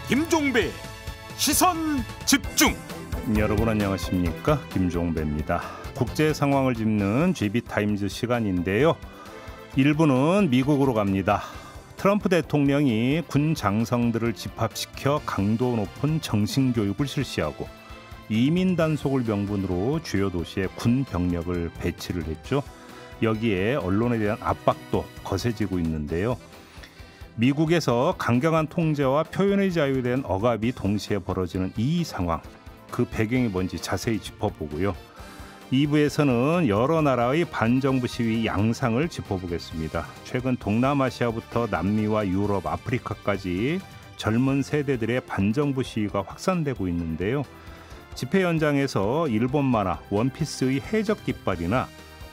김종배 시선 집중. 여러분 안녕하십니까, 김종배입니다. 국제 상황을 짚는 GB타임즈 시간인데요. 1부는 미국으로 갑니다. 트럼프 대통령이 군 장성들을 집합시켜 강도 높은 정신교육을 실시하고 이민 단속을 명분으로 주요 도시에 군 병력을 배치를 했죠. 여기에 언론에 대한 압박도 거세지고 있는데요. 미국에서 강경한 통제와 표현의 자유에 대한 억압이 동시에 벌어지는 이 상황, 그 배경이 뭔지 자세히 짚어보고요. 2부에서는 여러 나라의 반정부 시위 양상을 짚어보겠습니다. 최근 동남아시아부터 남미와 유럽, 아프리카까지 젊은 세대들의 반정부 시위가 확산되고 있는데요. 집회 현장에서 일본 만화 원피스의 해적 깃발이나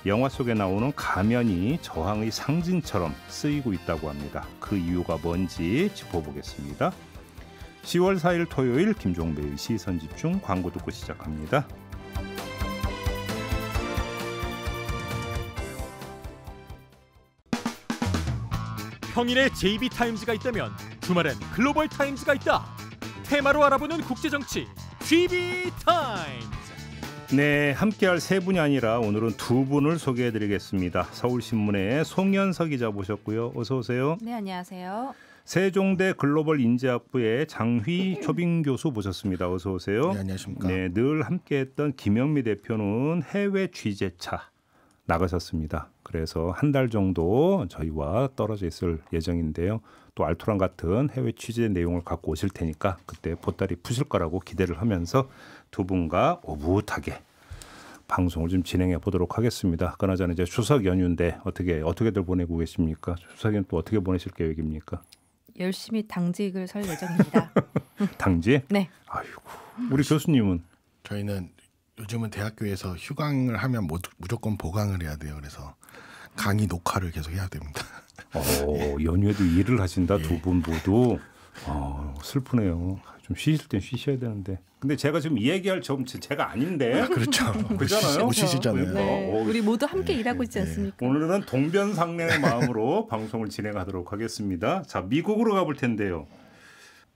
영화 속에 나오는 가면이 저항의 상징처럼 쓰이고 있다고 합니다. 그 이유가 뭔지 짚어보겠습니다. 10월 4일 토요일 김종배의 시선집중, 광고 듣고 시작합니다. 평일에 JB타임즈가 있다면 주말엔 글로벌타임즈가 있다. 테마로 알아보는 국제정치 GB타임즈. 네, 함께할 세 분이 아니라 오늘은 두 분을 소개해드리겠습니다. 서울신문의 송현석 기자 모셨고요. 어서 오세요. 네, 안녕하세요. 세종대 글로벌인재학부의 장휘 초빙 교수 모셨습니다. 어서 오세요. 네, 안녕하십니까. 네, 늘 함께했던 김영미 대표는 해외 취재차 나가셨습니다. 그래서 한 달 정도 저희와 떨어져 있을 예정인데요. 또 알토란 같은 해외 취재 내용을 갖고 오실 테니까 그때 보따리 푸실 거라고 기대를 하면서 두 분과 오붓하게 방송을 좀 진행해 보도록 하겠습니다. 그나저나 이제 추석 연휴인데 어떻게들 보내고 계십니까? 추석에는 또 어떻게 보내실 계획입니까? 열심히 당직을 설 예정입니다. 당직? 네. 아이고, 우리 교수님은? 저희는 요즘은 대학교에서 휴강을 하면 무조건 보강을 해야 돼요. 그래서 강의 녹화를 계속 해야 됩니다. 연휴에도 일을 하신다. 예. 두 분 모두. 슬프네요. 좀 쉬실 땐 쉬셔야 되는데. 근데 제가 지금 이 얘기할 제가 아닌데. 그렇죠. 그렇잖아요. 못 쉬시잖아요. 네, 우리 모두 함께 일하고 있지 않습니까? 오늘은 동변상련의 마음으로 방송을 진행하도록 하겠습니다. 자, 미국으로 가볼 텐데요.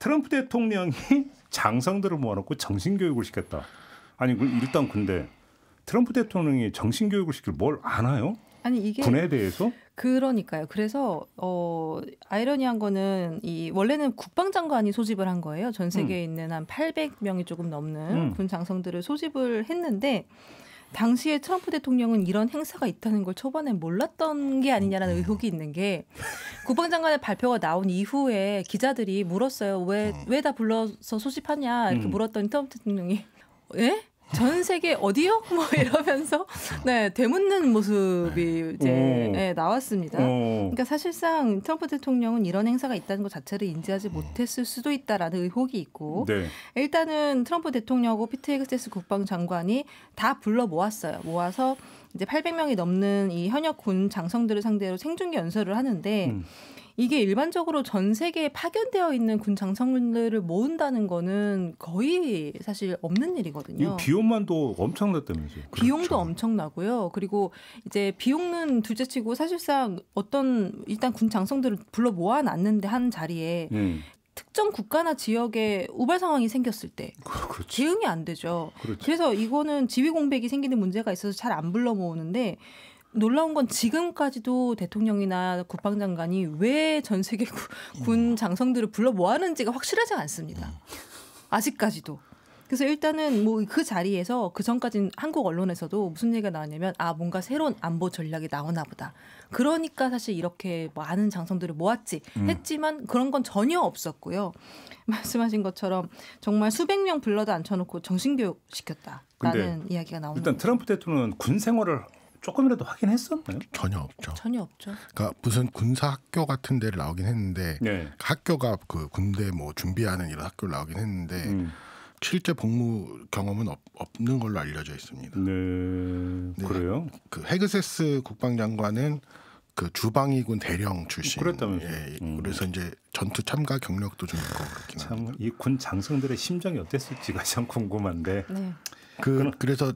트럼프 대통령이 장성들을 모아놓고 정신교육을 시켰다. 아니, 일단 근데 트럼프 대통령이 정신교육을 시킬 뭘 아나요? 아니, 이게 군에 대해서? 그러니까요. 그래서 아이러니한 거는 원래는 국방장관이 소집을 한 거예요. 전 세계에 있는 한 800명이 조금 넘는 군 장성들을 소집을 했는데 당시에 트럼프 대통령은 이런 행사가 있다는 걸 초반에 몰랐던 게 아니냐라는 의혹이 있는 게 국방장관의 발표가 나온 이후에 기자들이 물었어요. 왜 다 불러서 소집하냐 이렇게 물었더니 트럼프 대통령이 예? 전 세계 어디요? 뭐 이러면서 네, 되묻는 모습이 이제 나왔습니다. 그러니까 사실상 트럼프 대통령은 이런 행사가 있다는 것 자체를 인지하지 못했을 수도 있다라는 의혹이 있고 네. 일단은 트럼프 대통령하고 피트 헤그세스 국방장관이 다 불러 모았어요. 모아서 이제 800명이 넘는 이 현역 군 장성들을 상대로 생중계 연설을 하는데 이게 일반적으로 전 세계에 파견되어 있는 군 장성들을 모은다는 거는 거의 사실 없는 일이거든요. 이 비용만도 엄청났다면서요. 비용도 그렇죠. 엄청나고요. 그리고 이제 비용은 둘째치고 사실상 일단 군 장성들을 불러 모아놨는데 한 자리에 특정 국가나 지역에 우발 상황이 생겼을 때 그렇지. 대응이 안 되죠. 그렇지. 그래서 이거는 지휘 공백이 생기는 문제가 있어서 잘 안 불러 모으는데 놀라운 건 지금까지도 대통령이나 국방장관이 왜 전 세계 군 장성들을 불러 모았는지가 확실하지 않습니다. 아직까지도. 그래서 일단은 뭐 그 자리에서 그 전까지는 한국 언론에서도 무슨 얘기가 나왔냐면 뭔가 새로운 안보 전략이 나오나 보다. 그러니까 사실 이렇게 많은 장성들을 모았지 했지만 그런 건 전혀 없었고요. 말씀하신 것처럼 정말 수백 명 불러다 앉혀놓고 정신교육 시켰다라는 이야기가 나오는 일단 트럼프 대통령은 군 생활을 조금이라도 하긴 했었나요? 전혀 없죠. 전혀 없죠. 그러니까 무슨 군사 학교 같은 데를 나오긴 했는데 네. 학교가 그 군대 뭐 준비하는 이런 학교를 나오긴 했는데 실제 복무 경험은 없는 걸로 알려져 있습니다. 네, 그래요? 그 헤그세스 국방장관은 그 주방위군 대령 출신. 그랬다면서요. 예, 그래서 이제 전투 참가 경력도 좀 있고 그렇긴 합니다. 참 이 군 장성들의 심정이 어땠을지가 참 궁금한데. 네. 그래서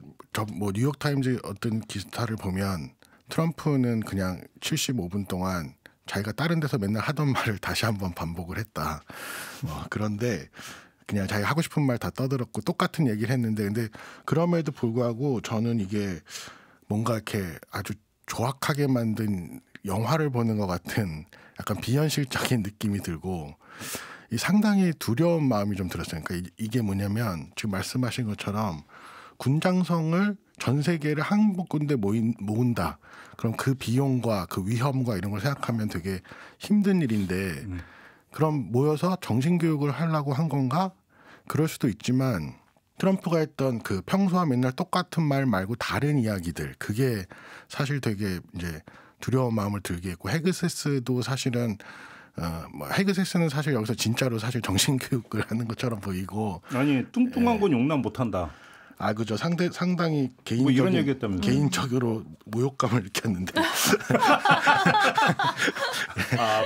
뭐 뉴욕 타임즈 어떤 기사를 보면 트럼프는 그냥 75분 동안 자기가 다른 데서 맨날 하던 말을 다시 한번 반복을 했다. 그런데 그냥 자기가 하고 싶은 말 다 떠들었고 똑같은 얘기를 했는데 근데 그럼에도 불구하고 저는 이게 뭔가 이렇게 아주 조악하게 만든 영화를 보는 것 같은 약간 비현실적인 느낌이 들고 상당히 두려운 마음이 좀 들었어요. 그러니까 이게 뭐냐면 지금 말씀하신 것처럼 군장성을 전 세계를 한 군데 모은다. 그럼 그 비용과 그 위험과 이런 걸 생각하면 되게 힘든 일인데 그럼 모여서 정신교육을 하려고 한 건가? 그럴 수도 있지만 트럼프가 했던 그 평소와 맨날 똑같은 말 말고 다른 이야기들 그게 사실 되게 이제 두려운 마음을 들게 했고 헤그세스도 사실은 헤그세스는 사실 여기서 진짜로 사실 정신교육을 하는 것처럼 보이고 아니 뚱뚱한 건 용납 못한다. 그죠. 상당히 뭐 이런 개인적으로 모욕감을 느꼈는데.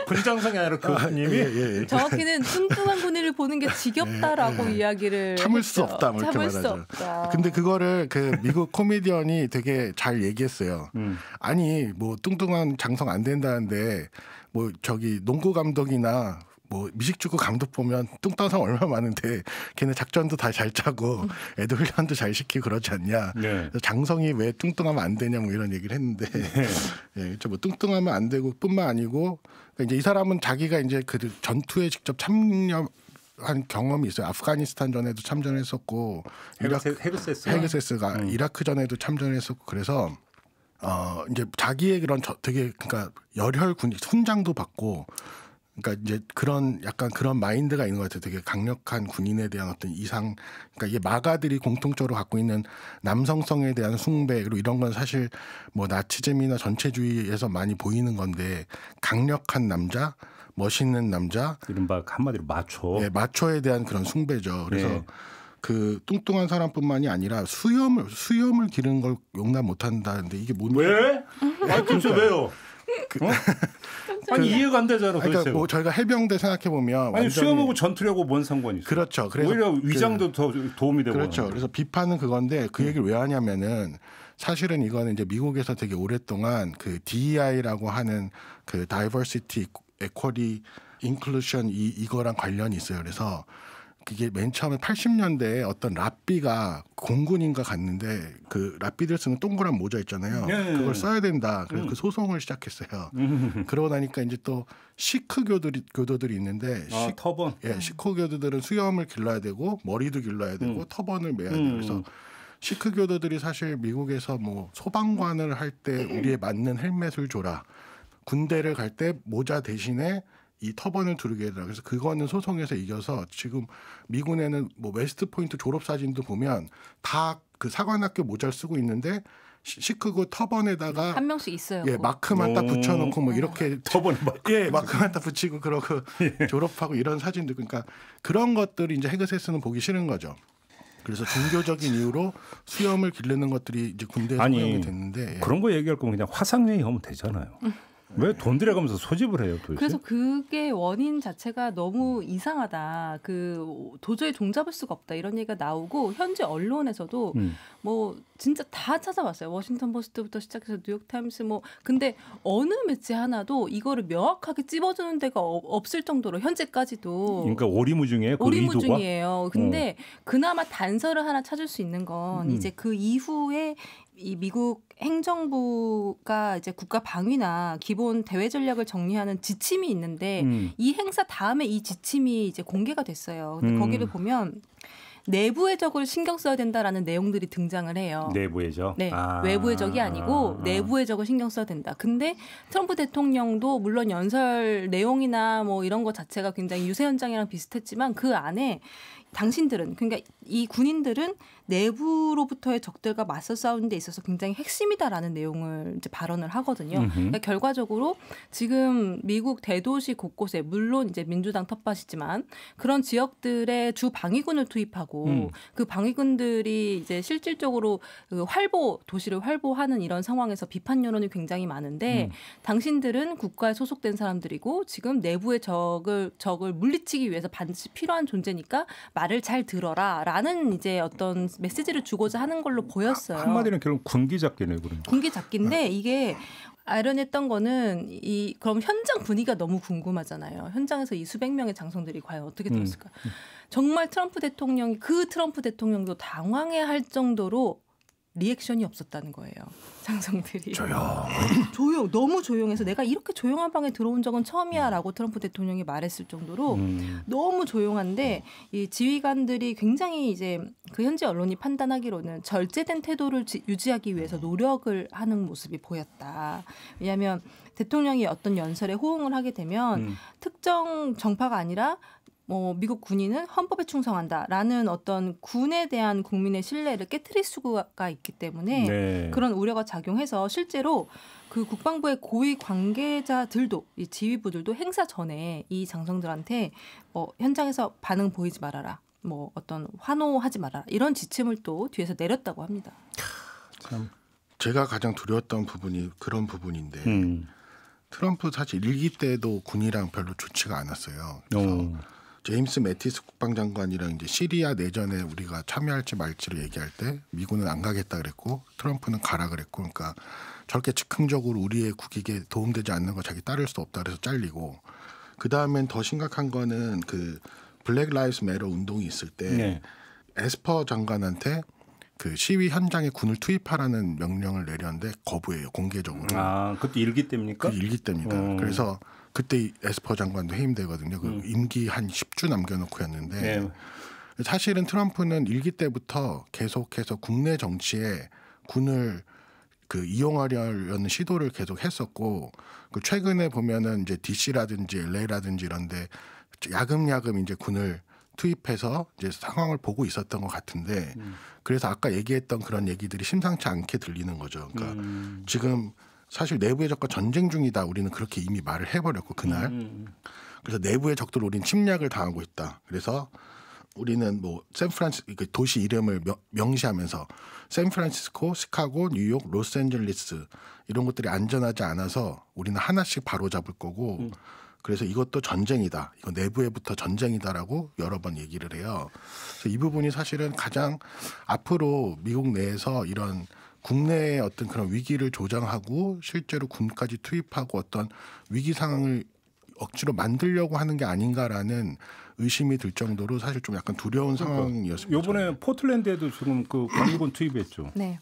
군장성이 아니라 교수님이 예. 정확히는 뚱뚱한 군인을 보는 게 지겹다라고 이야기를 참을 했죠. 수 없다. 뭐 이렇게 참을 수 말하죠. 없다. 근데 그거를 그 미국 코미디언이 되게 잘 얘기했어요. 아니 뭐 뚱뚱한 장성 안 된다는데 뭐 저기 농구 감독이나 뭐 미식축구 감독 보면 뚱뚱한 사람 얼마나 많은데 걔네 작전도 다 잘 짜고 애들 훈련도 잘 시키고 그러지 않냐. 네. 장성이 왜 뚱뚱하면 안 되냐 뭐 이런 얘기를 했는데 뭐 뚱뚱하면 안 되고 뿐만 아니고 그러니까 이제 이 사람은 자기가 이제 그 전투에 직접 참여한 경험이 있어요. 아프가니스탄 전에도 참전했었고 헤그세스가 이라크 전에도 참전했었고 그래서 이제 자기의 그런 되게 그러니까 열혈 훈장도 받고 그러니까 이제 그런 약간 그런 마인드가 있는 것 같아요. 되게 강력한 군인에 대한 어떤 이상, 그러니까 이게 마가들이 공통적으로 갖고 있는 남성성에 대한 숭배 그리고 이런 건 사실 뭐 나치즘이나 전체주의에서 많이 보이는 건데 강력한 남자, 멋있는 남자, 이른바 한마디로 마초. 네, 마초에 대한 그런 숭배죠. 그래서 네. 그 뚱뚱한 사람뿐만이 아니라 수염을 기르는 걸 용납 못한다는데 이게 뭔? 왜? 진짜 왜요? 아니 이해가 안 되잖아. 그러니까 뭐 저희가 해병대 생각해 보면 아니 수염하고 전투력하고 뭔 상관이 있어? 그렇죠. 그래서 오히려 위장도 더 도움이 되고. 그렇죠. 그래서 비판은 그건데 그 얘기를 왜 하냐면은 사실은 이거는 이제 미국에서 되게 오랫동안 그 DEI라고 하는 그 Diversity, Equality, Inclusion 이거랑 관련이 있어요. 그래서 그게 맨 처음에 80년대에 어떤 랍비가 공군인가 갔는데 그 랍비들 쓰는 동그란 모자 있잖아요. 그걸 써야 된다. 그래서 그 소송을 시작했어요. 그러고 나니까 이제 또 시크 교도들이 있는데 터번. 시크 교도들은 수염을 길러야 되고 머리도 길러야 되고 터번을 매야 돼요. 그래서 시크 교도들이 사실 미국에서 뭐 소방관을 할 때 우리에 맞는 헬멧을 줘라. 군대를 갈 때 모자 대신에 이 터번을 두르게 해달라. 그래서 그거는 소송에서 이겨서 지금 미군에는 뭐 웨스트포인트 졸업 사진도 보면 다 그 사관학교 모자를 쓰고 있는데 시크고 터번에다가 한 명씩 있어요. 마크만 딱 붙여놓고 뭐 이렇게 터번에 마크만 딱 붙이고 그러고 졸업하고 이런 사진도 그러니까 그런 것들이 이제 헤그세스는 보기 싫은 거죠. 그래서 종교적인 이유로 수염을 기르는 것들이 이제 군대에서 허용이 됐는데 그런 거 얘기할 거면 그냥 화상회의 하면 되잖아요. 왜 돈 들여가면서 소집을 해요, 도대체? 그래서 그게 원인 자체가 너무 이상하다. 그 도저히 종잡을 수가 없다. 이런 얘기가 나오고 현재 언론에서도 뭐 진짜 다 찾아봤어요. 워싱턴 포스트부터 시작해서 뉴욕타임스 뭐 근데 어느 매체 하나도 이거를 명확하게 찝어주는 데가 없을 정도로 현재까지도 그러니까 오리무중이에요. 그 오리무중이에요. 근데 그나마 단서를 하나 찾을 수 있는 건 이제 그 이후에 이 미국 행정부가 이제 국가 방위나 기본 대외 전략을 정리하는 지침이 있는데 이 행사 다음에 이 지침이 이제 공개가 됐어요. 근데 거기를 보면 내부의 적을 신경 써야 된다라는 내용들이 등장을 해요. 내부의 적? 네. 외부의 적이 아니고 내부의 적을 신경 써야 된다. 근데 트럼프 대통령도 물론 연설 내용이나 뭐 이런 것 자체가 굉장히 유세 현장이랑 비슷했지만 그 안에 당신들은 그러니까 이 군인들은 내부로부터의 적들과 맞서 싸우는 데 있어서 굉장히 핵심이다라는 내용을 이제 발언을 하거든요. 그러니까 결과적으로 지금 미국 대도시 곳곳에 물론 이제 민주당 텃밭이지만 그런 지역들의 주 방위군을 투입하고 그 방위군들이 이제 실질적으로 그 도시를 활보하는 이런 상황에서 비판 여론이 굉장히 많은데 당신들은 국가에 소속된 사람들이고 지금 내부의 적을 물리치기 위해서 반드시 필요한 존재니까 말을 잘 들어라라는 이제 어떤 메시지를 주고자 하는 걸로 보였어요. 한마디는 결국 군기 잡기네요, 그러니까. 군기 잡기인데 이게 아이러니했던 거는 그럼 현장 분위기가 너무 궁금하잖아요. 현장에서 이 수백 명의 장성들이 과연 어떻게 들었을까? 정말 트럼프 대통령도 당황해할 정도로 리액션이 없었다는 거예요. 장성들이. 너무 조용해서 내가 이렇게 조용한 방에 들어온 적은 처음이야라고 트럼프 대통령이 말했을 정도로 너무 조용한데 이 지휘관들이 굉장히 이제 그 현지 언론이 판단하기로는 절제된 태도를 유지하기 위해서 노력을 하는 모습이 보였다. 왜냐하면 대통령이 어떤 연설에 호응을 하게 되면 특정 정파가 아니라 미국 군인은 헌법에 충성한다라는 어떤 군에 대한 국민의 신뢰를 깨트릴 수가 있기 때문에 네. 그런 우려가 작용해서 실제로 그 국방부의 고위 관계자들도 이 지휘부들도 행사 전에 이 장성들한테 현장에서 반응 보이지 말아라. 어떤 환호하지 말아라. 이런 지침을 또 뒤에서 내렸다고 합니다. 참. 제가 가장 두려웠던 부분이 그런 부분인데 트럼프 사실 1기 때도 군이랑 별로 좋지가 않았어요. 그래서 제임스 매티스 국방장관이랑 이제 시리아 내전에 우리가 참여할지 말지를 얘기할 때 미군은 안 가겠다 그랬고 트럼프는 가라 그랬고 그러니까 저렇게 즉흥적으로 우리의 국익에 도움되지 않는 거 자기 따를 수 없다 그래서 잘리고 그 다음엔 더 심각한 거는 그 블랙 라이브스 매터 운동이 있을 때 에스퍼 장관한테 그 시위 현장에 군을 투입하라는 명령을 내렸는데 거부해요 공개적으로. 그때 1기 때입니까? 그 1기 때입니다. 그래서 그때 에스퍼 장관도 해임되거든요. 그 임기 한 10주 남겨놓고였는데 사실은 트럼프는 1기 때부터 계속해서 국내 정치에 군을 그 이용하려는 시도를 계속 했었고 그 최근에 보면은 이제 DC라든지 LA라든지 이런데 야금야금 이제 군을 투입해서 이제 상황을 보고 있었던 것 같은데 그래서 아까 얘기했던 그런 얘기들이 심상치 않게 들리는 거죠. 그러니까 지금 사실 내부의 적과 전쟁 중이다. 우리는 그렇게 이미 말을 해버렸고 그날. 그래서 내부의 적들 우리는 침략을 당하고 있다. 그래서 우리는 샌프란시스코 도시 이름을 명시하면서 샌프란시스코, 시카고, 뉴욕, 로스앤젤레스 이런 것들이 안전하지 않아서 우리는 하나씩 바로잡을 거고 그래서 이것도 전쟁이다. 이거 내부에부터 전쟁이다라고 여러 번 얘기를 해요. 그래서 이 부분이 사실은 가장 앞으로 미국 내에서 이런 국내의 어떤 그런 위기를 조장하고 실제로 군까지 투입하고 어떤 위기 상황을 억지로 만들려고 하는 게 아닌가라는 의심이 들 정도로 사실 좀 약간 두려운 상황이었습니다. 이번에 포틀랜드에도 지금 그 관리군 투입했죠. 네.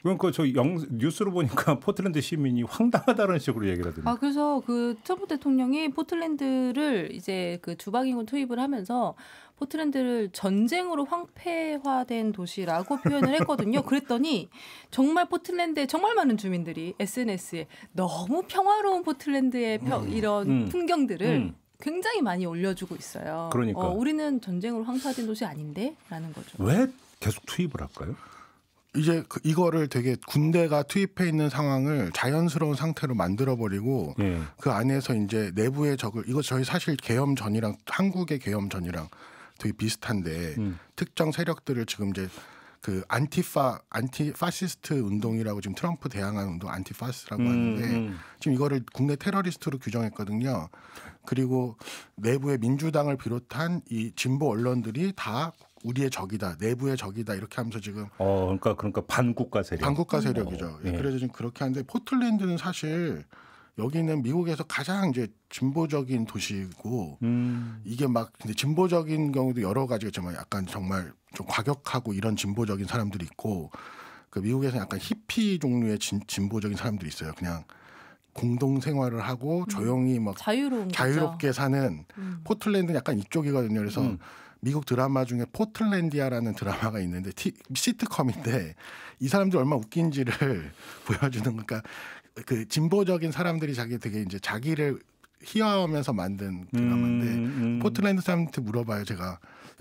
그러니까 저 뉴스로 보니까 포틀랜드 시민이 황당하다는 식으로 얘기를 하더라고요. 그래서 그 트럼프 대통령이 포틀랜드를 이제 그 주방인군 투입을 하면서 포틀랜드를 전쟁으로 황폐화된 도시라고 표현을 했거든요. 그랬더니 정말 포틀랜드에 정말 많은 주민들이 SNS에 너무 평화로운 포틀랜드의 이런 풍경들을 굉장히 많이 올려주고 있어요. 그러니까 우리는 전쟁으로 황폐화된 도시 아닌데라는 거죠. 왜 계속 투입을 할까요? 이제 이거를 되게 군대가 투입해 있는 상황을 자연스러운 상태로 만들어버리고 그 안에서 이제 내부의 적을 이거 저희 사실 계엄 전이랑 한국의 계엄 전이랑 되게 비슷한데 특정 세력들을 지금 이제 그 안티파시스트 운동이라고 지금 트럼프 대항하는 운동 안티파시스트라고 하는데 지금 이거를 국내 테러리스트로 규정했거든요. 그리고 내부의 민주당을 비롯한 이 진보 언론들이 다 우리의 적이다, 내부의 적이다 이렇게 하면서 지금 그러니까 반국가 세력. 반국가 세력이죠. 그래서 지금 그렇게 하는데 포틀랜드는 사실 여기는 미국에서 가장 이제 진보적인 도시고 이게 막 근데 진보적인 경우도 여러 가지가 있지만 약간 정말 좀 과격하고 이런 진보적인 사람들이 있고 그 미국에서 약간 히피 종류의 진보적인 사람들이 있어요. 그냥 공동 생활을 하고 조용히 막 자유롭게 사는 포틀랜드는 약간 이쪽이거든요. 그래서 미국 드라마 중에 포틀랜디아라는 드라마가 있는데 시트콤인데 이 사람들 얼마나 웃긴지를 보여주는 그러니까 그 진보적인 사람들이 되게 이제 자기를 희화하면서 만든 드라마인데 포틀랜드 사람한테 물어봐요.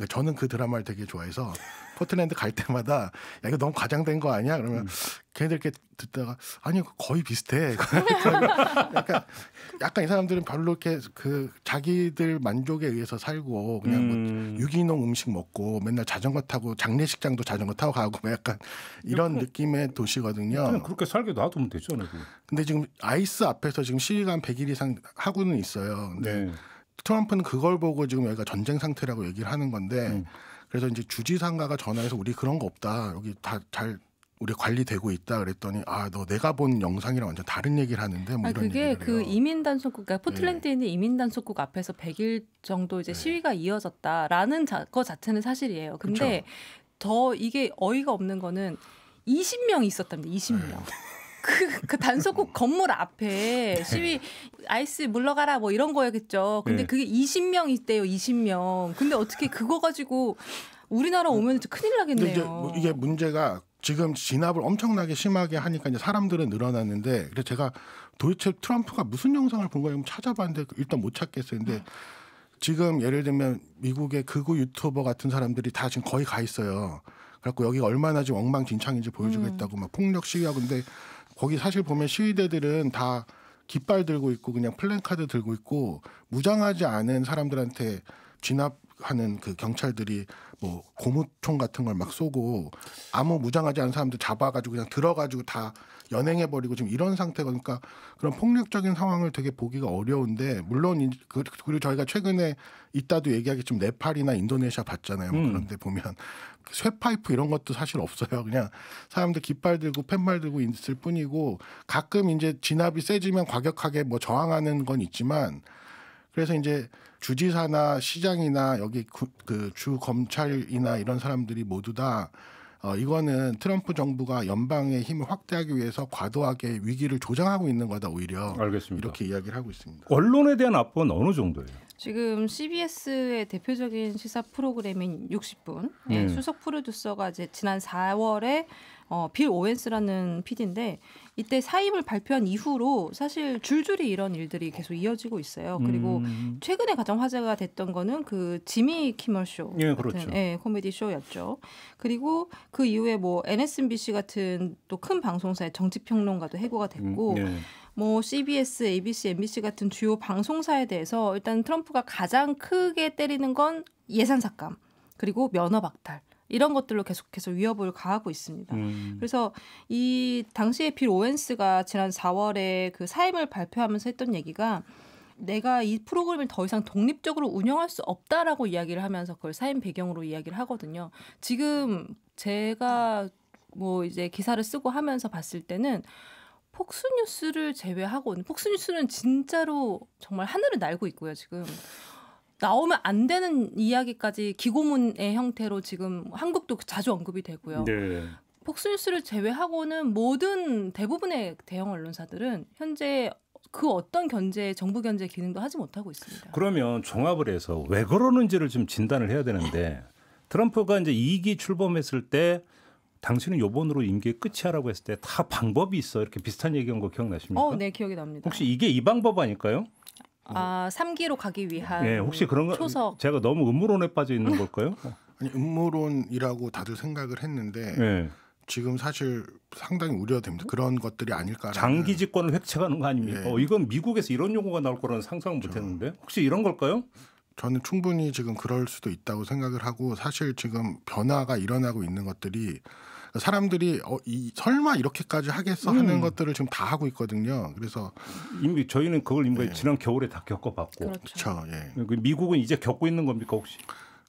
저는 그 드라마를 되게 좋아해서 포틀랜드 갈 때마다 야 이거 너무 과장된 거 아니야? 그러면 걔네들 이렇게 듣다가 아니 거의 비슷해. 약간 이 사람들은 별로 이렇게 그 자기들 만족에 의해서 살고 그냥 뭐 유기농 음식 먹고 맨날 자전거 타고 장례식장도 자전거 타고 가고 약간 이런 느낌의 도시거든요. 그냥 그렇게 살게 놔두면 되잖아요. 근데 지금 아이스 앞에서 지금 시위가 한 100일 이상 하고는 있어요. 근데 트럼프는 그걸 보고 지금 여기가 전쟁 상태라고 얘기를 하는 건데 그래서 이제 주지사인가가 전화해서 우리 그런 거 없다. 여기 다 잘 우리 관리되고 있다 그랬더니 너 내가 본 영상이랑 완전 다른 얘기를 하는데 뭐 이런 그게 얘기를 그 해요. 이민 단속국, 그러니까 포틀랜드에 있는 이민 단속국 앞에서 100일 정도 이제 시위가 이어졌다라는 거 자체는 사실이에요. 근데 더 이게 어이가 없는 거는 20명이 있었답니다. 20명. 그 단속국 건물 앞에 시위 아이스 물러가라 뭐 이런 거였겠죠. 근데 그게 20명 있대요. 20명. 근데 어떻게 그거 가지고 우리나라 오면 큰일 나겠네요. 이게 문제가 지금 진압을 엄청나게 심하게 하니까 이제 사람들은 늘어났는데 그래서 제가 도대체 트럼프가 무슨 영상을 본 거예요? 찾아봤는데 일단 못 찾겠어요. 근데 지금 예를 들면 미국의 극우 유튜버 같은 사람들이 다 지금 거의 가 있어요. 그래갖고 여기가 얼마나 지금 엉망진창인지 보여주겠다고 막 폭력 시위하고 근데 거기 사실 보면 시위대들은 다 깃발 들고 있고 그냥 플랜카드 들고 있고 무장하지 않은 사람들한테 진압하는 그 경찰들이 뭐 고무총 같은 걸 막 쏘고 아무 무장하지 않은 사람들 잡아가지고 그냥 들어가지고 다 연행해버리고 지금 이런 상태가 그러니까 그런 폭력적인 상황을 되게 보기가 어려운데 물론 그리고 저희가 최근에 이따도 얘기하겠지만 네팔이나 인도네시아 봤잖아요. 뭐 그런데 보면 쇠파이프 이런 것도 사실 없어요. 그냥 사람들 깃발 들고 팻말 들고 있을 뿐이고 가끔 이제 진압이 세지면 과격하게 뭐 저항하는 건 있지만 그래서 이제 주지사나 시장이나 여기 그 주 검찰이나 이런 사람들이 모두 다 이거는 트럼프 정부가 연방의 힘을 확대하기 위해서 과도하게 위기를 조장하고 있는 거다 오히려. 알겠습니다. 이렇게 이야기를 하고 있습니다. 언론에 대한 압박은 어느 정도예요? 지금 CBS의 대표적인 시사 프로그램인 60분 수석 프로듀서가 이제 지난 4월에 빌 오웬스라는 PD인데 이때 사임을 발표한 이후로 사실 줄줄이 이런 일들이 계속 이어지고 있어요. 그리고 최근에 가장 화제가 됐던 거는 그 지미 키멀 쇼 같은 그렇죠. 코미디 쇼였죠. 그리고 그 이후에 뭐 MSNBC 같은 또 큰 방송사의 정치평론가도 해고가 됐고 뭐 CBS, ABC, MBC 같은 주요 방송사에 대해서 일단 트럼프가 가장 크게 때리는 건 예산 삭감 그리고 면허 박탈 이런 것들로 계속해서 위협을 가하고 있습니다. 그래서 이 당시에 빌 오웬스가 지난 4월에 그 사임을 발표하면서 했던 얘기가 내가 이 프로그램을 더 이상 독립적으로 운영할 수 없다라고 이야기를 하면서 그걸 사임 배경으로 이야기를 하거든요. 지금 제가 뭐 이제 기사를 쓰고 하면서 봤을 때는 폭스뉴스를 제외하고는 폭스뉴스는 진짜로 정말 하늘을 날고 있고요. 지금 나오면 안 되는 이야기까지 기고문의 형태로 지금 한국도 자주 언급이 되고요. 폭스뉴스를 제외하고는 모든 대부분의 대형 언론사들은 현재 그 어떤 정부 견제 기능도 하지 못하고 있습니다. 그러면 종합을 해서 왜 그러는지를 좀 진단을 해야 되는데 트럼프가 이제 2기 출범했을 때 당신은 요번으로 임기 끝이야라고 했을 때 다 방법이 있어 이렇게 비슷한 얘기한 거 기억나십니까? 네, 기억이 납니다. 혹시 이게 이 방법 아닐까요? 3기로 가기 위한 혹시 그런 거 초석. 제가 너무 음모론에 빠져 있는 걸까요? 아니 음모론이라고 다들 생각을 했는데 지금 사실 상당히 우려됩니다. 그런 것들이 아닐까라는. 장기 집권을 획책하는 거 아닙니까? 이건 미국에서 이런 용어가 나올 거라는 상상은 못했는데 혹시 이런 걸까요? 저는 충분히 지금 그럴 수도 있다고 생각을 하고 사실 지금 변화가 일어나고 있는 것들이 사람들이 설마 이렇게까지 하겠어 하는 것들을 지금 다 하고 있거든요. 그래서 이미 저희는 그걸 이미 지난 겨울에 다 겪어봤고. 그렇죠. 미국은 이제 겪고 있는 겁니까 혹시?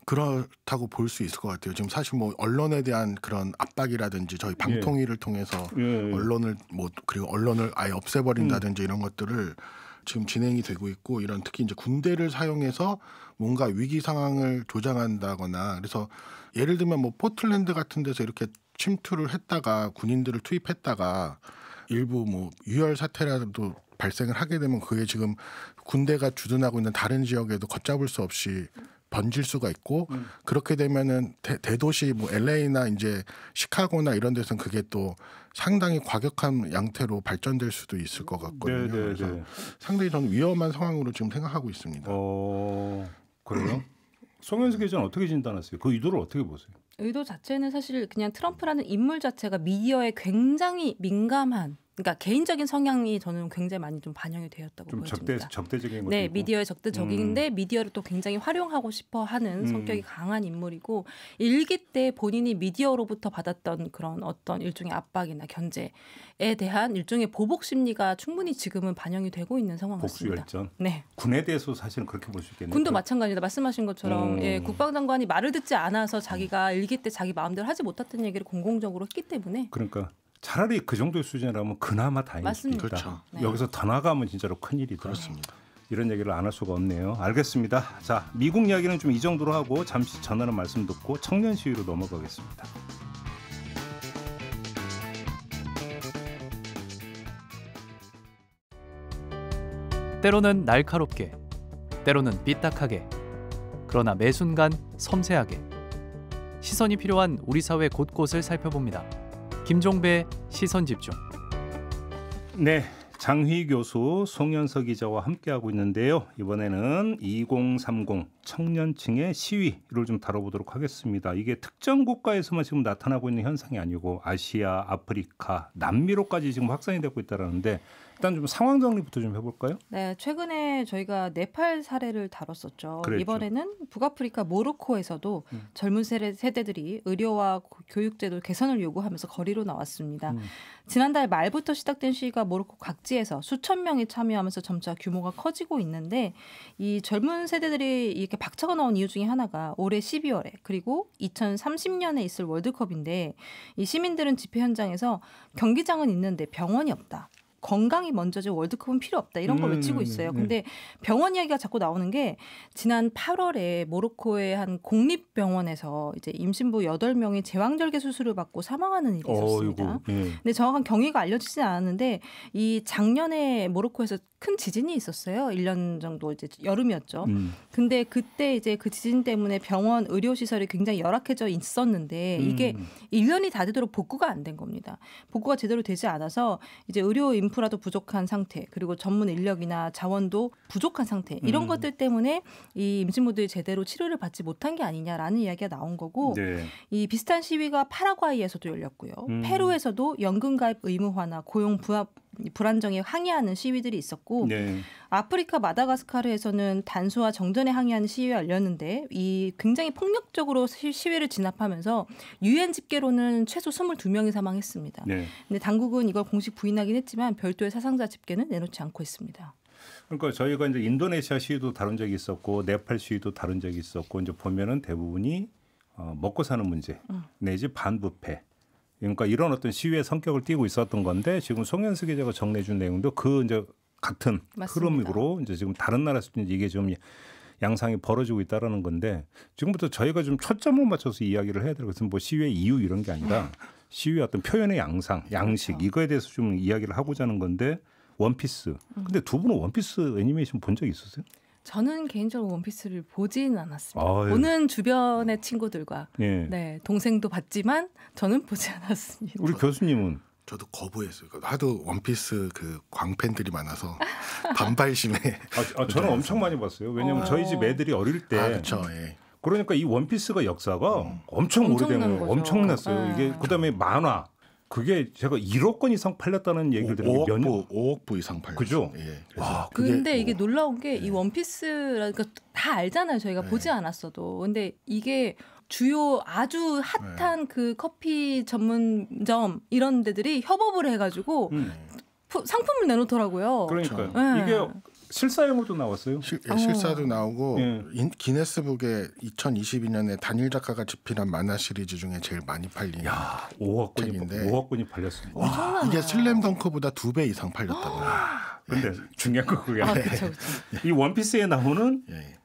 그렇다고 볼 수 있을 것 같아요. 지금 사실 뭐 언론에 대한 그런 압박이라든지 저희 방통위를 통해서 언론을 그리고 언론을 아예 없애버린다든지 이런 것들을 지금 진행이 되고 있고 이런 특히 이제 군대를 사용해서 뭔가 위기 상황을 조장한다거나 그래서 예를 들면 뭐 포틀랜드 같은 데서 이렇게 침투를 했다가 군인들을 투입했다가 일부 뭐 유혈 사태라도 발생을 하게 되면 그게 지금 군대가 주둔하고 있는 다른 지역에도 걷잡을 수 없이 번질 수가 있고 그렇게 되면은 대도시 뭐 LA나 이제 시카고나 이런 데서는 그게 또 상당히 과격한 양태로 발전될 수도 있을 것 같거든요. 그래서 상당히 저는 위험한 상황으로 지금 생각하고 있습니다. 그래요? 송현수 기자는 어떻게 진단하세요? 그 의도를 어떻게 보세요? 의도 자체는 사실 그냥 트럼프라는 인물 자체가 미디어에 굉장히 민감한 그러니까 개인적인 성향이 저는 굉장히 많이 좀 반영이 되었다고 좀 보여집니다. 적대적인 것도 네, 있고. 미디어에 적대적인데 미디어를 또 굉장히 활용하고 싶어하는 성격이 강한 인물이고 일기 때 본인이 미디어로부터 받았던 그런 어떤 일종의 압박이나 견제에 대한 일종의 보복 심리가 충분히 지금은 반영이 되고 있는 상황 같습니다. 복수열전. 네. 군에 대해서 사실은 그렇게 볼 수 있겠네요. 군도 마찬가지다. 말씀하신 것처럼 예, 국방장관이 말을 듣지 않아서 자기가 일기 때 자기 마음대로 하지 못했던 얘기를 공공적으로 했기 때문에 그러니까 차라리 그 정도의 수준이라면 그나마 다행일 수도 있다. 그렇죠. 네. 여기서 더 나가면 진짜로 큰일이다. 그렇습니다. 이런 얘기를 안 할 수가 없네요. 알겠습니다. 자, 미국 이야기는 좀 이 정도로 하고 잠시 전하는 말씀 듣고 청년 시위로 넘어가겠습니다. 때로는 날카롭게, 때로는 삐딱하게, 그러나 매 순간 섬세하게 시선이 필요한 우리 사회 곳곳을 살펴봅니다. 김종배의 시선집중. 네, 장휘 교수, 송현석 기자와 함께하고 있는데요. 이번에는 2030 청년층의 시위를 좀 다뤄보도록 하겠습니다. 이게 특정 국가에서만 지금 나타나고 있는 현상이 아니고 아시아, 아프리카, 남미로까지 지금 확산이 되고 있다는데 일단 좀 상황 정리부터 좀 해볼까요? 네, 최근에 저희가 네팔 사례를 다뤘었죠. 그랬죠. 이번에는 북아프리카 모로코에서도 젊은 세대들이 의료와 교육제도 개선을 요구하면서 거리로 나왔습니다. 지난달 말부터 시작된 시위가 모로코 각지에서 수천 명이 참여하면서 점차 규모가 커지고 있는데 이 젊은 세대들이 이렇게 박차가 나온 이유 중에 하나가 올해 12월에 그리고 2030년에 있을 월드컵인데 이 시민들은 집회 현장에서 경기장은 있는데 병원이 없다. 건강이 먼저죠. 월드컵은 필요 없다. 이런 걸 외치고 있어요. 근데 병원 이야기가 자꾸 나오는 게 지난 8월에 모로코의 한 공립병원에서 이제 임신부 8명이 제왕절개 수술을 받고 사망하는 일이 있었습니다. 근데 정확한 경위가 알려지진 않았는데 이 작년에 모로코에서 큰 지진이 있었어요. 1년 정도 이제 여름이었죠. 근데 그때 이제 그 지진 때문에 병원 의료 시설이 굉장히 열악해져 있었는데 이게 1년이 다 되도록 복구가 안 된 겁니다. 복구가 제대로 되지 않아서 이제 의료 인프라도 부족한 상태, 그리고 전문 인력이나 자원도 부족한 상태. 이런 것들 때문에 이 임신부들이 제대로 치료를 받지 못한 게 아니냐라는 이야기가 나온 거고 네. 이 비슷한 시위가 파라과이에서도 열렸고요. 페루에서도 연금 가입 의무화나 고용 불안정에 항의하는 시위들이 있었고 네. 아프리카 마다가스카르에서는 단수와 정전에 항의하는 시위가 열렸는데 이 굉장히 폭력적으로 시위를 진압하면서 유엔 집계로는 최소 22명이 사망했습니다. 네. 근데 당국은 이걸 공식 부인하긴 했지만 별도의 사상자 집계는 내놓지 않고 있습니다. 그러니까 저희가 이제 인도네시아 시위도 다룬 적이 있었고 네팔 시위도 다룬 적이 있었고 이제 보면은 대부분이 먹고 사는 문제 내지 반부패. 그러니까 이런 어떤 시위의 성격을 띠고 있었던 건데 지금 송현석 기자가 정리해준 내용도 그 이제 같은 맞습니다. 흐름으로 이제 지금 다른 나라에서 이게 좀 양상이 벌어지고 있다라는 건데 지금부터 저희가 좀 초점을 맞춰서 이야기를 해야 될 것은 뭐 시위의 이유 이런 게 아니라 시위의 어떤 표현의 양식 그렇죠. 이거에 대해서 좀 이야기를 하고자 하는 건데 원피스. 근데 두 분은 원피스 애니메이션 본 적 있으세요? 저는 개인적으로 원피스를 보지는 않았습니다. 아유. 보는 주변의 친구들과 예. 네, 동생도 봤지만 저는 보지 않았습니다. 우리 교수님은 저도 거부했어요. 하도 원피스 그 광팬들이 많아서 반발심에. 저는 엄청 많이 봤어요. 왜냐하면 저희 집 애들이 어릴 때 그렇죠. 예. 그러니까 이 원피스가 역사가 엄청 엄청난 오래된 거죠. 엄청났어요. 이게 그다음에 만화 그게 제가 1억 건 이상 팔렸다는 얘기를 들었는데 5억 부 이상 팔렸어요. 그죠? 예. 와, 근데 이게 놀라운 게 이 원피스라니까 다 알잖아요. 저희가 네. 보지 않았어도. 근데 이게 주요 아주 핫한 그 커피 전문점 이런 데들이 협업을 해가지고 상품을 내놓더라고요. 그러니까 네. 이게 실사용으로도 나왔어요. 실사도 나오고 예. 기네스북에 2022년에 단일 작가가 집필한 만화 시리즈 중에 제일 많이 팔린 5억 권이 팔렸습니다. 엄청나네요. 이게 슬램덩크보다 2배 이상 팔렸다고. 근데 중요한 거 그게 아니에요. 그렇죠. 이 원피스에 나오는 예.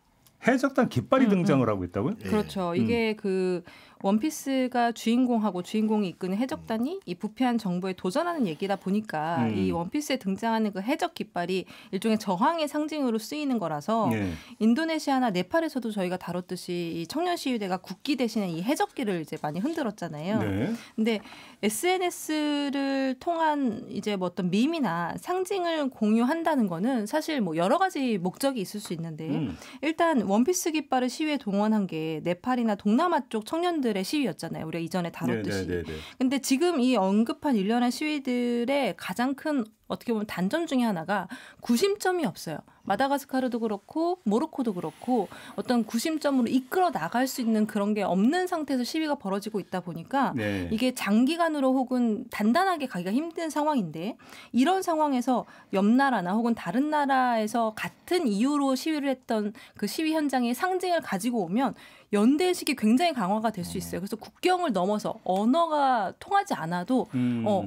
해적단 깃발이 등장을 하고 있다고요? 그렇죠. 이게 그 원피스가 주인공하고 주인공이 이끄는 해적단이 이 부패한 정부에 도전하는 얘기다 보니까 이 원피스에 등장하는 그 해적 깃발이 일종의 저항의 상징으로 쓰이는 거라서 네. 인도네시아나 네팔에서도 저희가 다뤘듯이 이 청년 시위대가 국기 대신에 이 해적기를 이제 많이 흔들었잖아요. 네. 근데 SNS를 통한 이제 뭐 어떤 밈이나 상징을 공유한다는 거는 사실 뭐 여러 가지 목적이 있을 수 있는데 일단 원피스 깃발을 시위에 동원한 게 네팔이나 동남아 쪽 청년들 사람들의 시위였잖아요. 우리가 이전에 다뤘듯이. 네네네. 근데 지금 이 언급한 일련의 시위들의 가장 큰 어떻게 보면 단점 중에 하나가 구심점이 없어요. 마다가스카르도 그렇고 모로코도 그렇고 어떤 구심점으로 이끌어 나갈 수 있는 그런 게 없는 상태에서 시위가 벌어지고 있다 보니까 네. 이게 장기간으로 혹은 단단하게 가기가 힘든 상황인데 이런 상황에서 옆 나라나 혹은 다른 나라에서 같은 이유로 시위를 했던 그 시위 현장의 상징을 가지고 오면 연대의식이 굉장히 강화가 될 수 있어요. 그래서 국경을 넘어서 언어가 통하지 않아도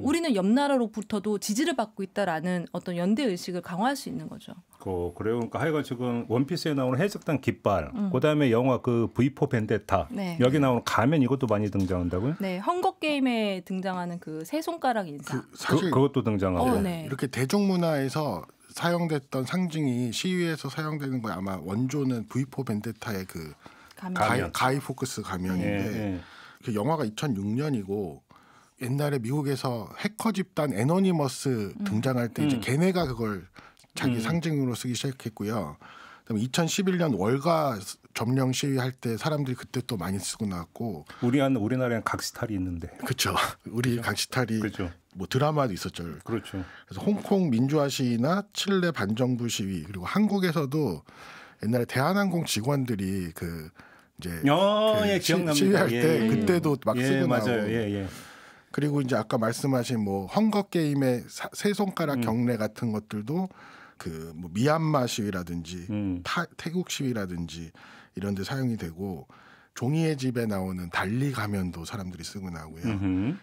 우리는 옆 나라로부터도 지지를 받고 있다라는 어떤 연대의식을 강화할 수 있는 거죠. 그래요. 그러니까 하여간 지금 원피스에 나오는 해적단 깃발, 그다음에 영화 그 V4 벤데타, 네. 여기 나오는 가면 이것도 많이 등장한다고요? 네, 헝거 게임에 등장하는 그 세 손가락 인사. 사실 그것도 등장하고. 네. 이렇게 대중문화에서 사용됐던 상징이 시위에서 사용되는 거에 아마 원조는 V4 벤데타의 그 가면. 가이 포크스 가면인데 네. 그 영화가 2006년이고 옛날에 미국에서 해커 집단 애노니머스 등장할 때 이제 걔네가 그걸 자기 상징으로 쓰기 시작했고요. 그다음에 2011년 월가 점령 시위할 때 사람들이 그때 또 많이 쓰고 나왔고 우리나라에는 각시탈이 있는데. 그렇죠. 우리 각시탈이 그렇죠. 뭐 드라마도 있었죠. 그렇죠. 그래서 홍콩 민주화 시위나 칠레 반정부 시위 그리고 한국에서도 옛날에 대한항공 직원들이 그 이제 예, 기억납니다. 시위할 때 그때도 막 쓰고 맞아요. 나오고 예. 그리고 이제 아까 말씀하신 뭐 헝거 게임의 세 손가락 경례 같은 것들도 그 뭐 미얀마 시위라든지 태국 시위라든지 이런 데 사용이 되고 종이의 집에 나오는 달리 가면도 사람들이 쓰고 나오고요.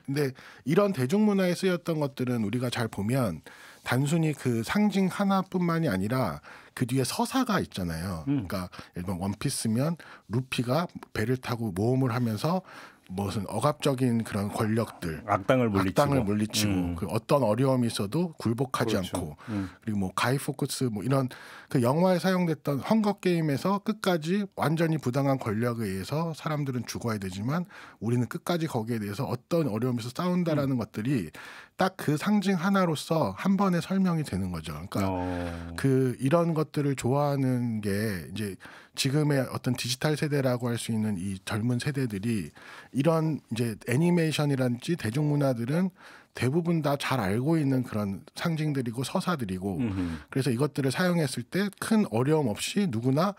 근데 이런 대중문화에 쓰였던 것들은 우리가 잘 보면 단순히 그 상징 하나뿐만이 아니라 그 뒤에 서사가 있잖아요. 그러니까 예를 들면 원피스면 루피가 배를 타고 모험을 하면서 무슨 억압적인 그런 권력들, 악당을 물리치고, 그 어떤 어려움이 있어도 굴복하지 그렇죠. 않고, 그리고 뭐 가이 포커스 뭐 이런 그 영화에 사용됐던 헝거 게임에서 끝까지 완전히 부당한 권력에 의해서 사람들은 죽어야 되지만 우리는 끝까지 거기에 대해서 어떤 어려움에서 싸운다라는 것들이 딱 그 상징 하나로서 한 번에 설명이 되는 거죠. 그러니까 그 이런 것들을 좋아하는 게 이제 지금의 어떤 디지털 세대라고 할 수 있는 이 젊은 세대들이 이런 이제 애니메이션이라든지 대중문화들은 대부분 다 잘 알고 있는 그런 상징들이고 서사들이고 그래서 이것들을 사용했을 때 큰 어려움 없이 누구나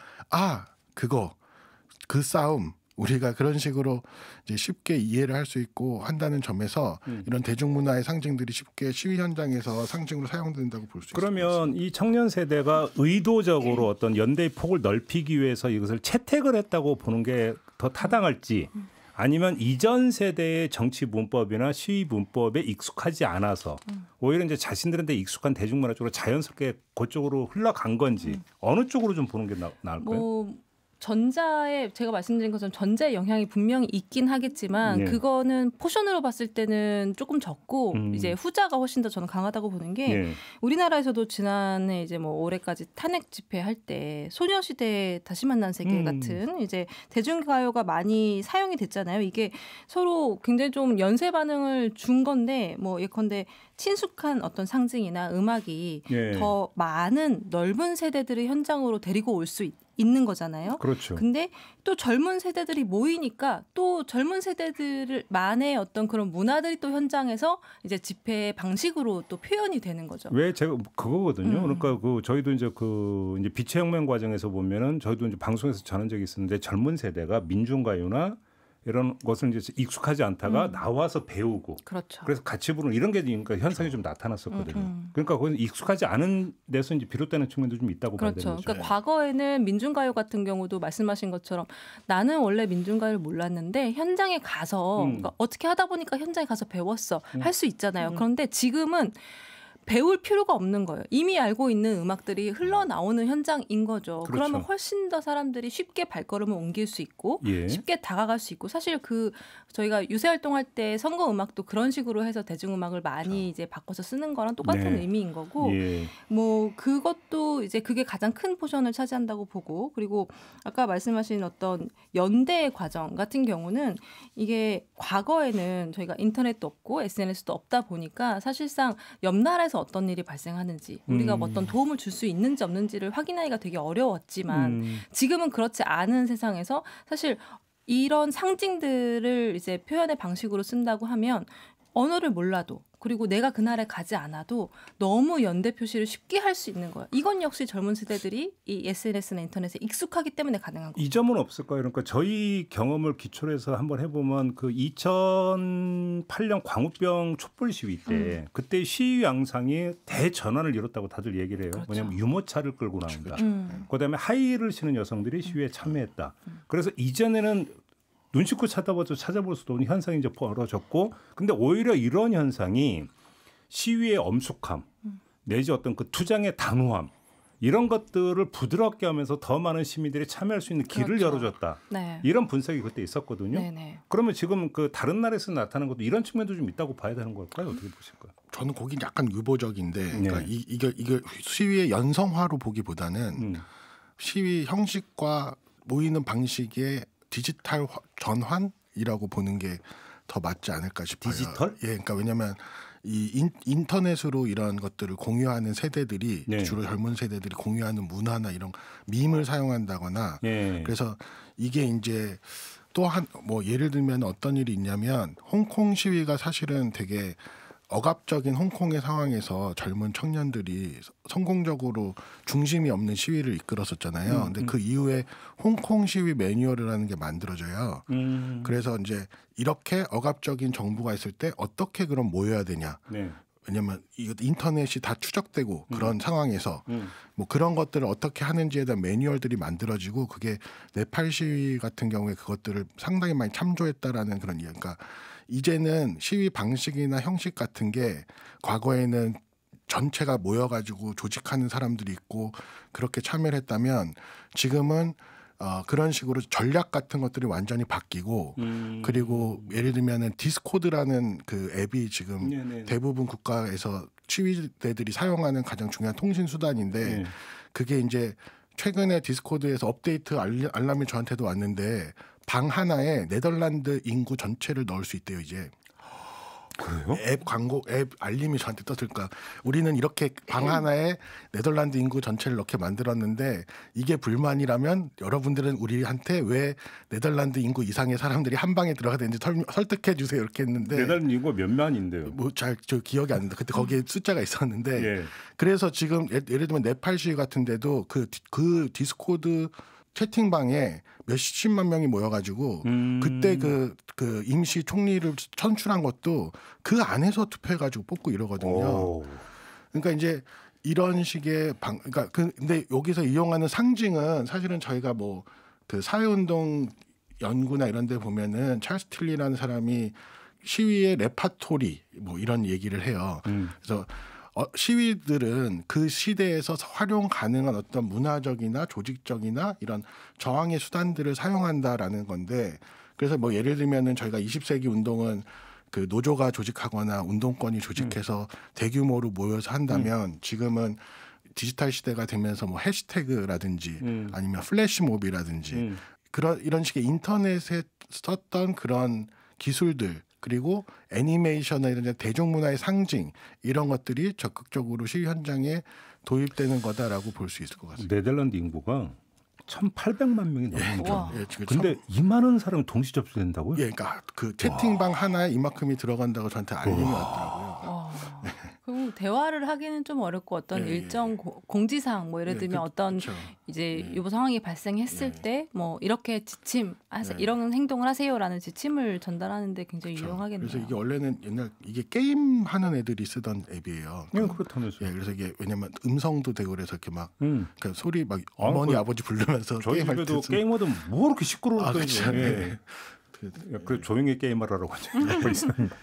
그 싸움 우리가 그런 식으로 이제 쉽게 이해를 할 수 있고 한다는 점에서 이런 대중문화의 상징들이 쉽게 시위 현장에서 상징으로 사용된다고 볼 수 있습니다. 그러면 이 청년 세대가 의도적으로 어떤 연대의 폭을 넓히기 위해서 이것을 채택을 했다고 보는 게 더 타당할지 아니면 이전 세대의 정치 문법이나 시위 문법에 익숙하지 않아서 오히려 이제 자신들한테 익숙한 대중문화 쪽으로 자연스럽게 그쪽으로 흘러간 건지 어느 쪽으로 좀 보는 게 나을까요? 전자에 제가 말씀드린 것처럼 전자의 영향이 분명히 있긴 하겠지만 그거는 포션으로 봤을 때는 조금 적고 이제 후자가 훨씬 더 저는 강하다고 보는 게 우리나라에서도 지난해 이제 뭐 올해까지 탄핵 집회 할 때 소녀시대 다시 만난 세계 같은 이제 대중가요가 많이 사용이 됐잖아요. 이게 서로 굉장히 좀 연쇄 반응을 준 건데 뭐 예컨대 친숙한 어떤 상징이나 음악이 더 많은 넓은 세대들을 현장으로 데리고 올 수 있는 거잖아요. 그렇죠. 근데 또 젊은 세대들이 모이니까 또 젊은 세대들만의 어떤 그런 문화들이 또 현장에서 이제 집회 방식으로 또 표현이 되는 거죠. 왜 제가 그거거든요. 그러니까 그 저희도 이제 그 이제 빛의 혁명 과정에서 보면은 저희도 이제 방송에서 전한 적이 있었는데 젊은 세대가 민중가요나 이런 것을 이제 익숙하지 않다가 나와서 배우고 그렇죠. 그래서 같이 부르는 이런 게 그러니까 현상이 좀 나타났었거든요. 그러니까 그건 익숙하지 않은 데서 이제 비롯되는 측면도 좀 있다고 봐야 되는 거죠. 그러니까 과거에는 민중가요 같은 경우도 말씀하신 것처럼 나는 원래 민중가요를 몰랐는데 현장에 가서 그러니까 어떻게 하다 보니까 현장에 가서 배웠어 할 수 있잖아요. 그런데 지금은 배울 필요가 없는 거예요. 이미 알고 있는 음악들이 흘러나오는 현장인 거죠. 그렇죠. 그러면 훨씬 더 사람들이 쉽게 발걸음을 옮길 수 있고 쉽게 다가갈 수 있고 사실 그 저희가 유세 활동할 때 선거 음악도 그런 식으로 해서 대중음악을 많이 이제 바꿔서 쓰는 거랑 똑같은 의미인 거고 뭐 그것도 이제 그게 가장 큰 포션을 차지한다고 보고 그리고 아까 말씀하신 어떤 연대의 과정 같은 경우는 이게 과거에는 저희가 인터넷도 없고 SNS도 없다 보니까 사실상 옆 나라에서 어떤 일이 발생하는지 우리가 어떤 도움을 줄 수 있는지 없는지를 확인하기가 되게 어려웠지만 지금은 그렇지 않은 세상에서 사실 이런 상징들을 이제 표현의 방식으로 쓴다고 하면 언어를 몰라도 그리고 내가 그날에 가지 않아도 너무 연대 표시를 쉽게 할 수 있는 거예요. 이건 역시 젊은 세대들이 이 SNS나 인터넷에 익숙하기 때문에 가능한 거예요. 이 점은 없을까요? 그러니까 저희 경험을 기초로 해서 한번 해보면 그 2008년 광우병 촛불 시위 때 그때 시위 양상이 대전환을 이뤘다고 다들 얘기를 해요. 그렇죠. 왜냐하면 유모차를 끌고 나온다. 음. 그다음에 하이힐을 신은 여성들이 시위에 참여했다. 그래서 이전에는 눈 씻고 찾아볼 수도 없는 현상이 이제 벌어졌고, 근데 오히려 이런 현상이 시위의 엄숙함 내지 어떤 그 투쟁의 단호함 이런 것들을 부드럽게 하면서 더 많은 시민들이 참여할 수 있는 길을 그렇죠. 열어줬다. 네. 이런 분석이 그때 있었거든요. 네네. 그러면 지금 그 다른 나라에서 나타나는 것도 이런 측면도 좀 있다고 봐야 되는 걸까요? 어떻게 보실까요? 저는 거긴 약간 유보적인데, 네. 그러니까 이게 시위의 연성화로 보기보다는 시위 형식과 모이는 방식의 디지털 전환이라고 보는 게 더 맞지 않을까 싶어요. 디지털? 예, 그러니까 왜냐하면 이 인터넷으로 이런 것들을 공유하는 세대들이 네. 주로 젊은 세대들이 공유하는 문화나 이런 밈을 사용한다거나 예. 그래서 이게 이제 또 한 뭐 예를 들면 어떤 일이 있냐면 홍콩 시위가 사실은 되게 억압적인 홍콩의 상황에서 젊은 청년들이 성공적으로 중심이 없는 시위를 이끌었었잖아요. 근데 그 이후에 홍콩 시위 매뉴얼이라는 게 만들어져요. 그래서 이제 이렇게 억압적인 정부가 있을 때 어떻게 그럼 모여야 되냐. 네. 왜냐하면 이거 인터넷이 다 추적되고 그런 상황에서 뭐 그런 것들을 어떻게 하는지에 대한 매뉴얼들이 만들어지고 그게 네팔 시위 같은 경우에 그것들을 상당히 많이 참조했다라는 그런 이야기. 그러니까 이제는 시위 방식이나 형식 같은 게 과거에는 전체가 모여가지고 조직하는 사람들이 있고 그렇게 참여를 했다면 지금은 그런 식으로 전략 같은 것들이 완전히 바뀌고 그리고 예를 들면은 디스코드라는 그 앱이 지금 네네. 대부분 국가에서 시위대들이 사용하는 가장 중요한 통신 수단인데 네. 그게 이제 최근에 디스코드에서 업데이트 알람이 저한테도 왔는데 방 하나에 네덜란드 인구 전체를 넣을 수 있대요 이제. 그래요? 앱 알림이 저한테 떴을까. 우리는 이렇게 방 하나에 네덜란드 인구 전체를 넣게 만들었는데 이게 불만이라면 여러분들은 우리한테 왜 네덜란드 인구 이상의 사람들이 한 방에 들어가 되는지 설득해 주세요 이렇게 했는데 네덜란드 인구가 몇 만인데요? 뭐 저 기억이 안 난다. 그때 거기에 숫자가 있었는데 예. 그래서 지금 예를 들면 네팔 시위 같은데도 그 디스코드 채팅방에 몇십만 명이 모여가지고 그때 그 임시 총리를 선출한 것도 그 안에서 투표해가지고 뽑고 이러거든요. 오. 그러니까 이제 이런 식의 그러니까 근데 여기서 이용하는 상징은 사실은 저희가 뭐 그 사회운동 연구나 이런 데 보면은 찰스 틸리라는 사람이 시위의 레파토리 뭐 이런 얘기를 해요. 그래서 시위들은 그 시대에서 활용 가능한 어떤 문화적이나 조직적이나 이런 저항의 수단들을 사용한다라는 건데 그래서 뭐 예를 들면은 저희가 20세기 운동은 그 노조가 조직하거나 운동권이 조직해서 대규모로 모여서 한다면 지금은 디지털 시대가 되면서 뭐 해시태그라든지 아니면 플래시몹이라든지 이런 식의 인터넷에 썼던 그런 기술들 그리고 애니메이션이나 이런 대중문화의 상징 이런 것들이 적극적으로 시위 현장에 도입되는 거다라고 볼 수 있을 것 같습니다. 네덜란드 인구가 1,800만 명이 넘는다. 예, 지금 근데 이 많은 사람이 동시 접수된다고요? 예, 그러니까 그 채팅방 하나에 이만큼이 들어간다고 저한테 알림이 왔더라고요. 그리고 대화를 하기는 좀 어렵고 어떤 예, 일정 공지사항 뭐 예를 들면 어떤 그렇죠. 이제 요 상황이 발생했을 때 뭐 이렇게 지침 이런 행동을 하세요라는 지침을 전달하는데 굉장히 유용하겠네요. 그래서 이게 원래는 옛날 이게 게임 하는 애들이 쓰던 앱이에요. 예, 그렇다면서요. 예, 그래서 이게 왜냐면 음성도 되고 그래서 이렇게 막 그러니까 소리 막 어머니 아버지 부르면서 저희 게임할 집에도 때 게임하든 뭐 그렇게 시끄러웠던 그렇죠. 예. 그 조용히 게임하라고 하고 있습니다.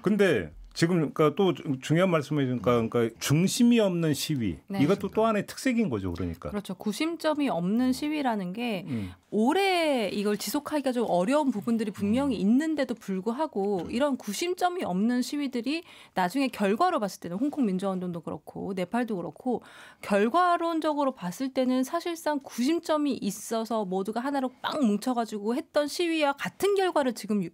근데 지금 그러니까 또 중요한 말씀이니까 그러니까 중심이 없는 시위 네. 이것도 또 하나의 특색인 거죠, 그러니까. 그렇죠. 구심점이 없는 시위라는 게 오래 이걸 지속하기가 좀 어려운 부분들이 분명히 있는데도 불구하고 이런 구심점이 없는 시위들이 나중에 결과로 봤을 때는 홍콩 민주화운동도 그렇고 네팔도 그렇고 결과론적으로 봤을 때는 사실상 구심점이 있어서 모두가 하나로 빵 뭉쳐가지고 했던 시위와 같은 결과를 지금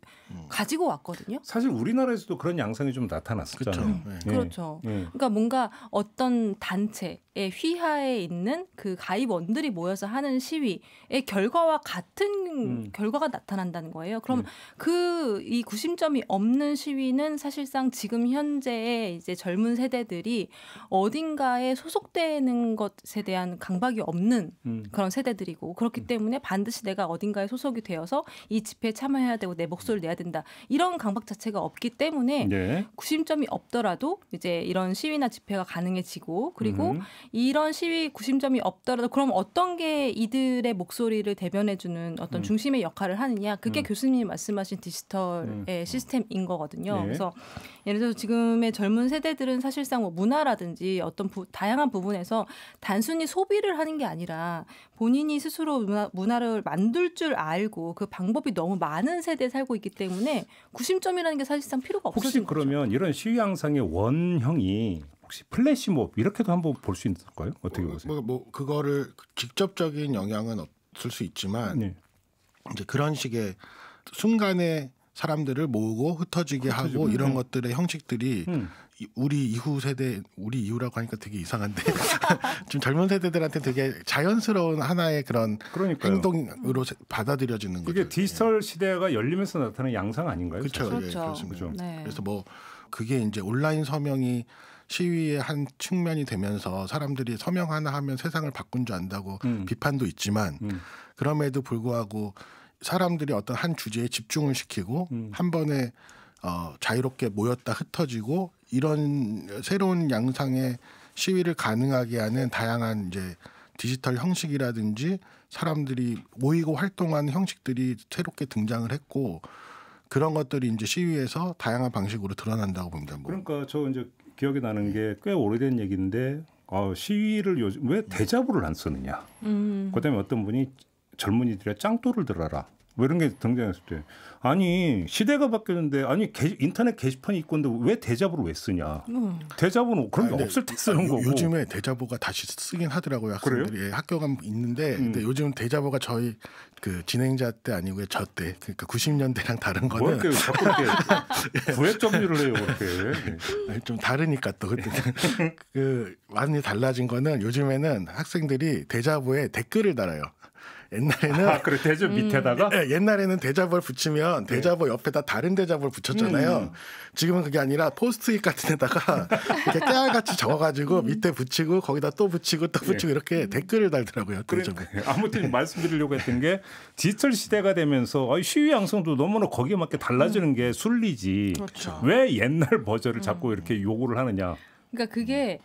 가지고 왔거든요. 사실 우리나라에서도 그런 양상이 좀 것처럼 나타났었잖아요. 그렇죠. 예. 그렇죠. 예. 그러니까 뭔가 어떤 단체의 휘하에 있는 그 가입원들이 모여서 하는 시위의 결과와 같은 결과가 나타난다는 거예요. 그럼 이 구심점이 없는 시위는 사실상 지금 현재의 이제 젊은 세대들이 어딘가에 소속되는 것에 대한 강박이 없는 그런 세대들이고, 그렇기 때문에 반드시 내가 어딘가에 소속이 되어서 이 집회에 참여해야 되고 내 목소리를 내야 된다, 이런 강박 자체가 없기 때문에 네. 구심점이 없더라도 이제 이런 시위나 집회가 가능해지고, 그리고 이런 시위 구심점이 없더라도 그럼 어떤 게 이들의 목소리를 대변해주는 어떤 중심의 역할을 하느냐, 그게 교수님이 말씀하신 디지털의 시스템인 거거든요. 네. 그래서 예를 들어서 지금의 젊은 세대들은 사실상 뭐 문화라든지 어떤 다양한 부분에서 단순히 소비를 하는 게 아니라 본인이 스스로 문화를 만들 줄 알고 그 방법이 너무 많은 세대에 살고 있기 때문에 구심점이라는 게 사실상 필요가 없어진 혹시 그러면 이런 시위 양상의 원형이 혹시 플래시몹 이렇게도 한번 볼 수 있을까요? 어떻게 보세요? 그거를 직접적인 영향은 없을 수 있지만 네. 이제 그런 식의 순간에 사람들을 모으고 흩어지게 하고 이런 것들의 형식들이 우리 이후 세대, 우리 이후라고 하니까 되게 이상한데 좀 젊은 세대들한테 되게 자연스러운 하나의 그런 그러니까요. 행동으로 받아들여지는 거죠. 이게 디지털 시대가 열리면서 나타나는 양상 아닌가요? 그렇죠. 그렇죠. 예, 그렇습니다. 네. 그래서 뭐 그게 이제 온라인 서명이 시위의 한 측면이 되면서 사람들이 서명 하나 하면 세상을 바꾼 줄 안다고 비판도 있지만 그럼에도 불구하고 사람들이 어떤 한 주제에 집중을 시키고 한 번에 자유롭게 모였다 흩어지고 이런 새로운 양상의 시위를 가능하게 하는 다양한 이제 디지털 형식이라든지 사람들이 모이고 활동하는 형식들이 새롭게 등장을 했고, 그런 것들이 이제 시위에서 다양한 방식으로 드러난다고 봅니다. 뭐. 그러니까 저 이제 기억이 나는 게 꽤 오래된 얘기인데 시위를 요즘 왜 대자보를 안 쓰느냐. 그다음에 어떤 분이 젊은이들의 짱돌을 들어라. 뭐 이런 게 등장했을 때 아니 시대가 바뀌었는데 아니 인터넷 게시판이 있고 있는데 왜 대자보를 왜 쓰냐. 대자보는 그런 게 없을 때 쓰는 거고. 요즘에 대자보가 다시 쓰긴 하더라고요. 학생들이. 학교 가면 있는데 근데 요즘 대자보가 저희 그 진행자 때 아니고요. 저 때. 그러니까 90년대랑 다른 거는. 뭐 이렇게 자꾸 이렇게 구획 정리를 해요. 그렇게. 좀 다르니까 또. 그 많이 달라진 거는 요즘에는 학생들이 대자보에 댓글을 달아요. 옛날에는 그래 대자보 밑에다가 옛날에는 대자보를 붙이면 대자보 옆에다 다른 대자보를 붙였잖아요. 지금은 그게 아니라 포스트잇 같은 데다가 이렇게 깨알같이 적어가지고 밑에 붙이고 거기다 또 붙이고 또 붙이고 이렇게 댓글을 달더라고요. 아무튼 말씀드리려고 했던 게 디지털 시대가 되면서 시위 양성도 너무나 거기에 맞게 달라지는 게 순리지. 그렇죠. 왜 옛날 버전을 자꾸 이렇게 요구를 하느냐. 그러니까 그게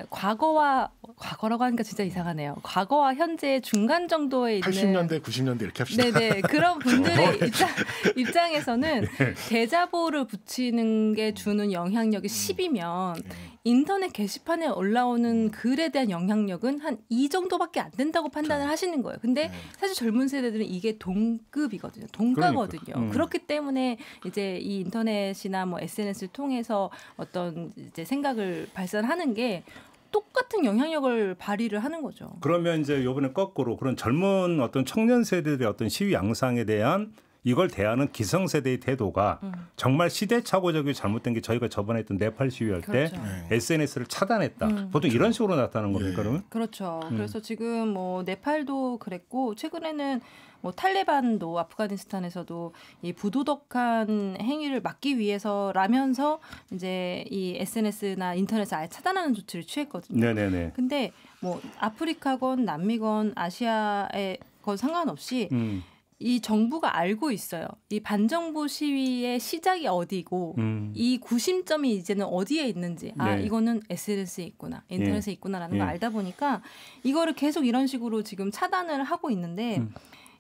과거라고 하니까 진짜 이상하네요. 과거와 현재의 중간 정도에 있는 80년대, 90년대 이렇게 합시다. 네네. 그런 분들의 입장에서는 대자보를 붙이는 게 주는 영향력이 10이면 인터넷 게시판에 올라오는 글에 대한 영향력은 한 2 정도밖에 안 된다고 판단을 하시는 거예요. 근데 사실 젊은 세대들은 이게 동급이거든요. 동가거든요. 그렇기 때문에 이제 이 인터넷이나 뭐 SNS를 통해서 어떤 이제 생각을 발산하는 게 똑같은 영향력을 발휘를 하는 거죠. 그러면 이제 이번에 거꾸로 그런 젊은 어떤 청년 세대들의 어떤 시위 양상에 대한 이걸 대하는 기성세대의 태도가 정말 시대착오적이 잘못된 게 저희가 저번에 했던 네팔 시위할 때 SNS를 차단했다. 보통 이런 식으로 나타나는 겁니까? 그러면? 그렇죠. 그래서 지금 뭐 네팔도 그랬고 최근에는 뭐 탈레반도 아프가니스탄에서도 이 부도덕한 행위를 막기 위해서라면서 이제 이 SNS나 인터넷을 아예 차단하는 조치를 취했거든요. 네네네. 근데 뭐 아프리카건 남미건 아시아에 건 상관없이 이 정부가 알고 있어요. 이 반정부 시위의 시작이 어디고 이 구심점이 이제는 어디에 있는지 이거는 SNS에 있구나, 인터넷에 있구나라는 걸 알다 보니까 이거를 계속 이런 식으로 지금 차단을 하고 있는데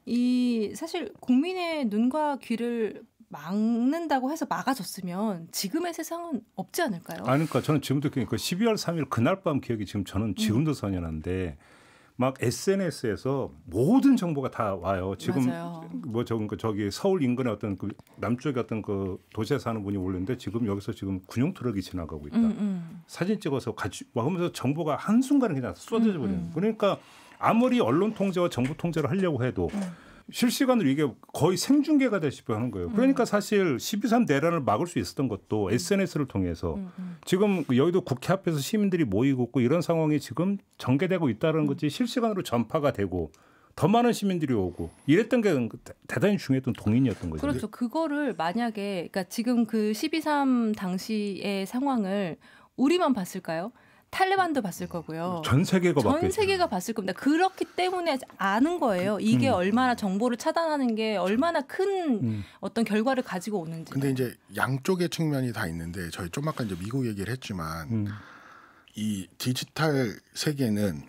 이 사실 국민의 눈과 귀를 막는다고 해서 막아줬으면 지금의 세상은 없지 않을까요? 그러니까 저는 지금도 그러니까 12월 3일 그날 밤 기억이 저는 지금도 선연한데 막 SNS에서 모든 정보가 다 와요. 지금 맞아요. 뭐 저기 서울 인근의 어떤 그 남쪽의 어떤 그 도시에 사는 분이 올렸는데 지금 여기서 지금 군용 트럭이 지나가고 있다. 사진 찍어서 같이 와 하면서 정보가 한순간에 그냥 쏟아져 버리는. 그러니까 아무리 언론 통제와 정부 통제를 하려고 해도 실시간으로 이게 거의 생중계가 되시고 하는 거예요. 그러니까 사실 12.3 내란을 막을 수 있었던 것도 SNS를 통해서 지금 여의도 국회 앞에서 시민들이 모이고 있고 이런 상황이 지금 전개되고 있다는 거지 실시간으로 전파가 되고 더 많은 시민들이 오고 이랬던 게 대단히 중요했던 동인이었던 거죠. 그렇죠. 그거를 만약에 그러니까 지금 그 12.3 당시의 상황을 우리만 봤을까요? 탈레반도 봤을 거고요. 전 세계가 전 세계가 봤을 겁니다. 그렇기 때문에 아는 거예요. 이게 얼마나 정보를 차단하는 게 얼마나 큰 어떤 결과를 가지고 오는지. 근데 이제 양쪽의 측면이 다 있는데 저희 좀 아까 이제 미국 얘기를 했지만 이 디지털 세계는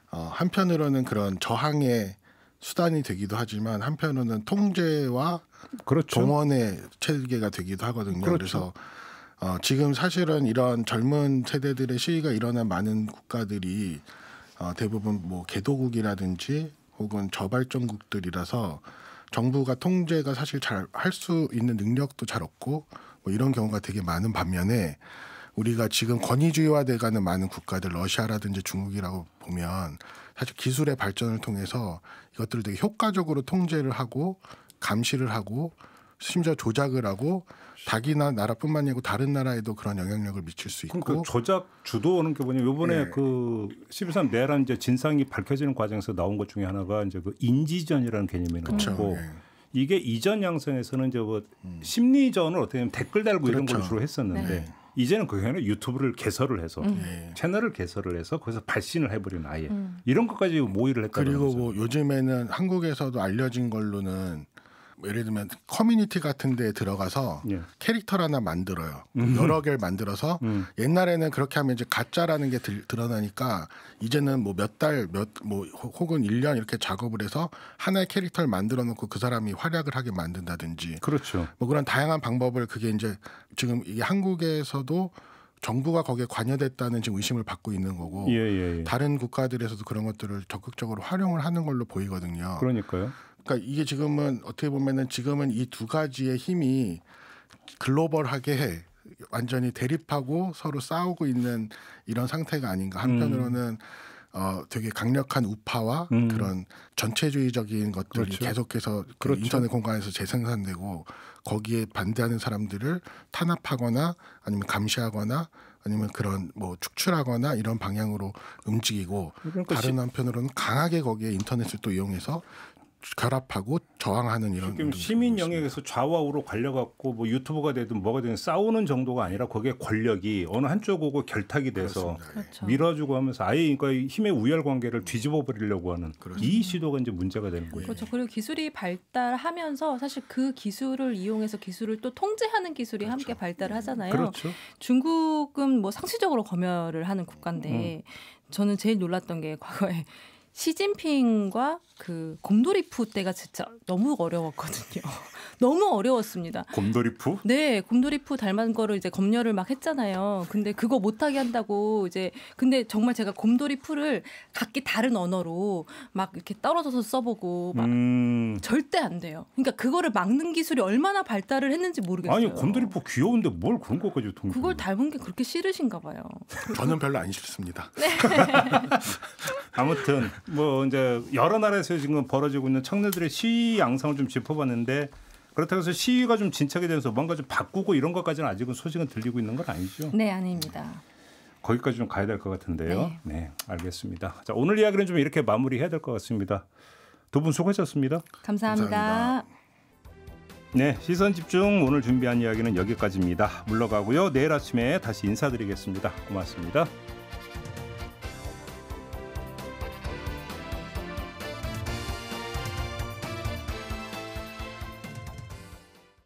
한편으로는 그런 저항의 수단이 되기도 하지만 한편으로는 통제와 그렇죠. 동원의 체계가 되기도 하거든요. 그렇죠. 그래서 지금 사실은 이런 젊은 세대들의 시위가 일어난 많은 국가들이 대부분 뭐 개도국이라든지 혹은 저발전국들이라서 정부가 통제가 사실 잘 할 수 있는 능력도 잘 없고 뭐 이런 경우가 되게 많은 반면에 우리가 지금 권위주의화돼가는 많은 국가들 러시아라든지 중국이라고 보면 사실 기술의 발전을 통해서 이것들을 되게 효과적으로 통제를 하고 감시를 하고 심지어 조작을 하고 자기나 나라뿐만 아니고 다른 나라에도 그런 영향력을 미칠 수 있고. 그 조작 주도하는 게 뭐냐면 이번에 네. 그 12.3 내란 이제 진상이 밝혀지는 과정에서 나온 것 중에 하나가 이제 그 인지전이라는 개념이 나왔고 네. 이게 이전 양성에서는 이제 뭐 심리전을 어떻게 보면 댓글 달고 이런 걸 그렇죠. 주로 했었는데 네. 이제는 그게 아니라 유튜브를 개설을 해서 네. 채널을 개설을 해서 거기서 발신을 해버리는 아예 이런 것까지 모의를 했다는 그리고 거죠. 뭐 요즘에는 한국에서도 알려진 걸로는 예를 들면 커뮤니티 같은 데에 들어가서 예. 캐릭터를 하나 만들어요. 여러 개를 만들어서 옛날에는 그렇게 하면 이제 가짜라는 게 드러나니까 이제는 뭐 몇 달, 뭐 혹은 1년 이렇게 작업을 해서 하나의 캐릭터를 만들어 놓고 그 사람이 활약을 하게 만든다든지 그렇죠. 뭐 그런 다양한 방법을 그게 이제 지금 이게 한국에서도 정부가 거기에 관여됐다는 지금 의심을 받고 있는 거고 예. 다른 국가들에서도 그런 것들을 적극적으로 활용을 하는 걸로 보이거든요. 그러니까요. 그러니까 이게 지금은 어떻게 보면은 지금은 이 두 가지의 힘이 글로벌하게 완전히 대립하고 서로 싸우고 있는 이런 상태가 아닌가. 한편으로는 되게 강력한 우파와 그런 전체주의적인 것들이 그렇죠. 계속해서 그 그렇죠. 인터넷 공간에서 재생산되고 거기에 반대하는 사람들을 탄압하거나 아니면 감시하거나 아니면 그런 뭐 축출하거나 이런 방향으로 움직이고 그러니까 다른 한편으로는 강하게 거기에 인터넷을 또 이용해서 결합하고 저항하는 이런 지금 시민 영역에서 좌우로 갈려갖고 뭐 유튜버가 되든 뭐가 되든 싸우는 정도가 아니라 거기에 권력이 어느 한쪽하고 결탁이 돼서 그렇습니다. 그렇죠. 밀어주고 하면서 아예 그러니까 힘의 우열 관계를 뒤집어 버리려고 하는 이 시도가 이제 문제가 되는 거예요. 그렇죠. 그리고 기술이 발달하면서 사실 그 기술을 이용해서 기술을 또 통제하는 기술이 함께 발달을 하잖아요. 그렇죠. 중국은 뭐 상시적으로 검열을 하는 국가인데 저는 제일 놀랐던 게 과거에 시진핑과 그 곰돌이푸 때가 진짜 너무 어려웠거든요. 너무 어려웠습니다. 곰돌이푸? 네, 곰돌이푸 닮은 거를 이제 검열을 막 했잖아요. 근데 그거 못하게 한다고 이제 근데 정말 제가 곰돌이푸를 각기 다른 언어로 막 이렇게 떨어져서 써보고 막 절대 안 돼요. 그러니까 그거를 막는 기술이 얼마나 발달을 했는지 모르겠어요. 아니 곰돌이푸 귀여운데 뭘 그런 것까지 통제? 그걸 닮은 게 그렇게 싫으신가 봐요. 저는 별로 안 싫습니다. 아무튼 뭐 이제 여러 나라에서 지금 벌어지고 있는 청년들의 시위 양상을 좀 짚어봤는데 그렇다고 해서 시위가 좀 진척이 되면서 뭔가 좀 바꾸고 이런 것까지는 아직은 소식은 들리고 있는 건 아니죠? 네, 아닙니다. 거기까지 좀 가야 될 것 같은데요. 네, 알겠습니다. 자, 오늘 이야기는 좀 이렇게 마무리해야 될 것 같습니다. 두 분 수고하셨습니다. 감사합니다. 감사합니다. 네, 시선 집중 오늘 준비한 이야기는 여기까지입니다. 물러가고요. 내일 아침에 다시 인사드리겠습니다. 고맙습니다.